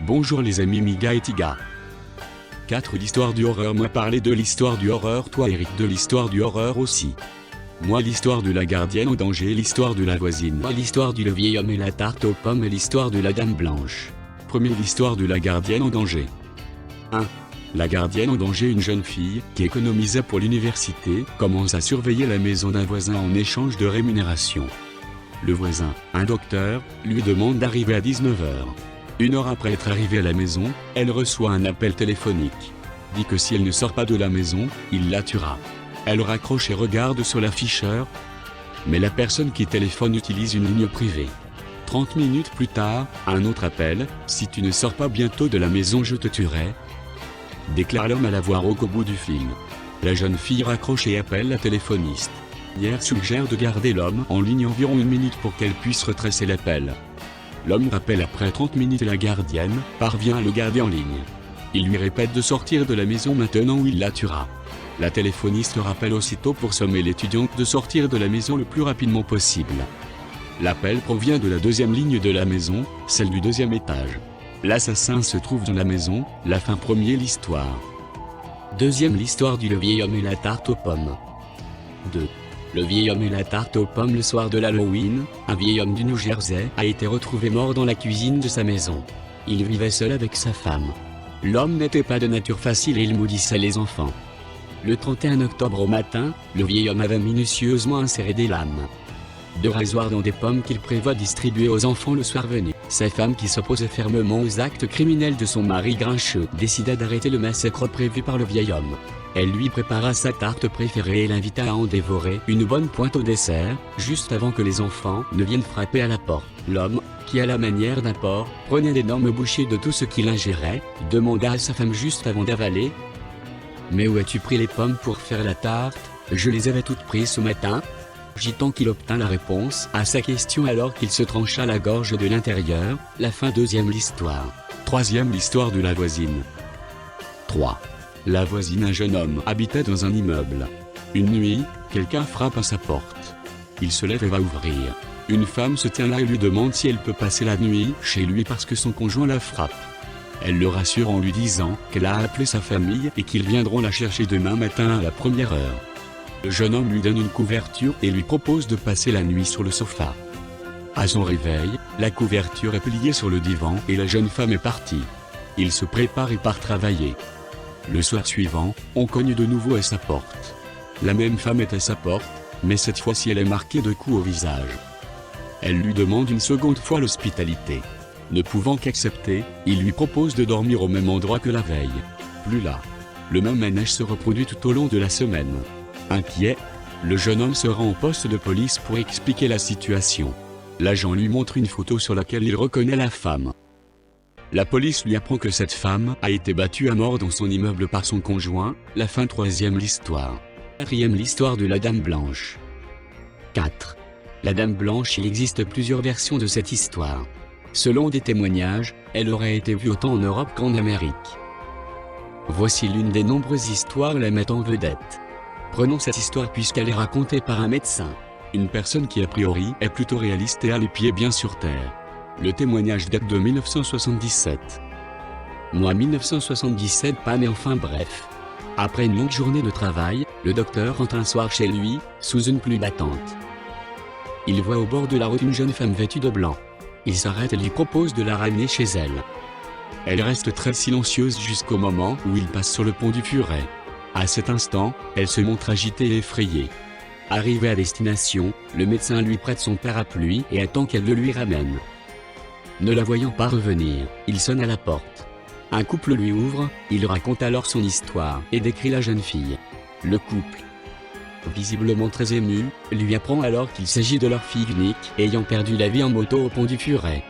Bonjour les amis Miga et Tiga. 4 L'histoire du horreur. Moi parler de l'histoire du horreur. Toi Eric de l'histoire du horreur aussi. Moi l'histoire de la gardienne au danger. L'histoire de la voisine. Moi l'histoire du le vieil homme et la tarte aux pommes. Et l'histoire de la dame blanche. Premier l'histoire de la gardienne au danger. 1. La gardienne au danger. Une jeune fille, qui économisait pour l'université, commence à surveiller la maison d'un voisin en échange de rémunération. Le voisin, un docteur, lui demande d'arriver à 19h. Une heure après être arrivée à la maison, elle reçoit un appel téléphonique. Dit que si elle ne sort pas de la maison, il la tuera. Elle raccroche et regarde sur l'afficheur. Mais la personne qui téléphone utilise une ligne privée. 30 minutes plus tard, un autre appel. Si tu ne sors pas bientôt de la maison, je te tuerai. Déclare l'homme à la voix rauque au bout du fil. La jeune fille raccroche et appelle la téléphoniste. Hier suggère de garder l'homme en ligne environ 1 minute pour qu'elle puisse retracer l'appel. L'homme rappelle après 30 minutes et la gardienne parvient à le garder en ligne. Il lui répète de sortir de la maison maintenant ou il la tuera. La téléphoniste le rappelle aussitôt pour sommer l'étudiante de sortir de la maison le plus rapidement possible. L'appel provient de la deuxième ligne de la maison, celle du deuxième étage. L'assassin se trouve dans la maison, la fin. Premier l'histoire. Deuxième l'histoire du le vieil homme et la tarte aux pommes. 2. Le vieil homme et la tarte aux pommes. Le soir de l'Halloween, un vieil homme du New Jersey a été retrouvé mort dans la cuisine de sa maison. Il vivait seul avec sa femme. L'homme n'était pas de nature facile et il maudissait les enfants. Le 31 octobre au matin, le vieil homme avait minutieusement inséré des lames de rasoir dans des pommes qu'il prévoit distribuer aux enfants le soir venu. Sa femme, qui s'opposait fermement aux actes criminels de son mari grincheux, décida d'arrêter le massacre prévu par le vieil homme. Elle lui prépara sa tarte préférée et l'invita à en dévorer une bonne pointe au dessert, juste avant que les enfants ne viennent frapper à la porte. L'homme, qui à la manière d'un porc, prenait d'énormes bouchées de tout ce qu'il ingérait, demanda à sa femme juste avant d'avaler : « Mais où as-tu pris les pommes pour faire la tarte ? Je les avais toutes prises ce matin. » Tant qu'il obtint la réponse à sa question alors qu'il se trancha la gorge de l'intérieur. La fin. Deuxième l'histoire. Troisième l'histoire de la voisine. 3. La voisine. Un jeune homme habitait dans un immeuble. Une nuit, quelqu'un frappe à sa porte. Il se lève et va ouvrir. Une femme se tient là et lui demande si elle peut passer la nuit chez lui parce que son conjoint la frappe. Elle le rassure en lui disant qu'elle a appelé sa famille et qu'ils viendront la chercher demain matin à la première heure. Le jeune homme lui donne une couverture et lui propose de passer la nuit sur le sofa. À son réveil, la couverture est pliée sur le divan et la jeune femme est partie. Il se prépare et part travailler. Le soir suivant, on cogne de nouveau à sa porte. La même femme est à sa porte, mais cette fois-ci elle est marquée de coups au visage. Elle lui demande une seconde fois l'hospitalité. Ne pouvant qu'accepter, il lui propose de dormir au même endroit que la veille. Plus là. Le même manège se reproduit tout au long de la semaine. Inquiet, le jeune homme se rend au poste de police pour expliquer la situation. L'agent lui montre une photo sur laquelle il reconnaît la femme. La police lui apprend que cette femme a été battue à mort dans son immeuble par son conjoint. La fin. Troisième l'histoire. Quatrième l'histoire de la dame blanche. 4. La dame blanche. Il existe plusieurs versions de cette histoire. Selon des témoignages, elle aurait été vue autant en Europe qu'en Amérique. Voici l'une des nombreuses histoires la mettant en vedette. Prenons cette histoire puisqu'elle est racontée par un médecin. Une personne qui a priori est plutôt réaliste et a les pieds bien sur terre. Le témoignage date de 1977. Moi 1977 pas mais enfin bref. Après une longue journée de travail, le docteur rentre un soir chez lui, sous une pluie battante. Il voit au bord de la route une jeune femme vêtue de blanc. Il s'arrête et lui propose de la ramener chez elle. Elle reste très silencieuse jusqu'au moment où il passe sur le pont du Furet. À cet instant, elle se montre agitée et effrayée. Arrivé à destination, le médecin lui prête son parapluie et attend qu'elle le lui ramène. Ne la voyant pas revenir, il sonne à la porte. Un couple lui ouvre, il raconte alors son histoire et décrit la jeune fille. Le couple, visiblement très ému, lui apprend alors qu'il s'agit de leur fille unique ayant perdu la vie en moto au pont du Furet.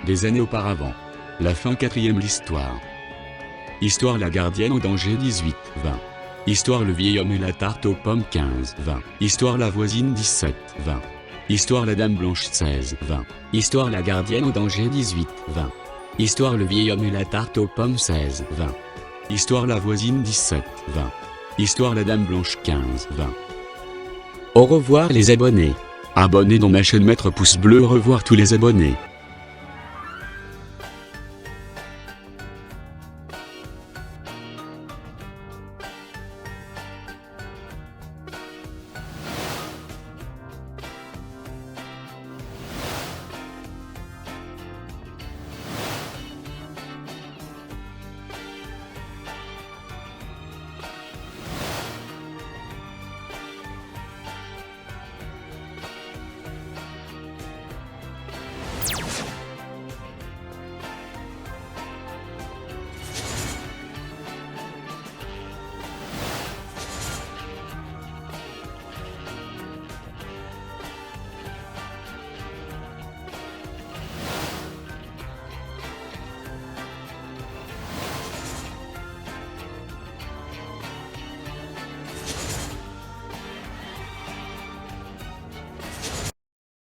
Des années auparavant. La fin. Quatrième l'histoire. Histoire la gardienne au danger 18-20. Histoire le vieil homme et la tarte aux pommes 15-20. Histoire la voisine 17-20. Histoire la dame blanche 16-20. Histoire la gardienne au danger 18-20. Histoire le vieil homme et la tarte aux pommes 16-20. Histoire la voisine 17-20. Histoire la dame blanche 15-20. Au revoir les abonnés. Abonnez dans ma chaîne, mettre pouce bleu. Au revoir tous les abonnés.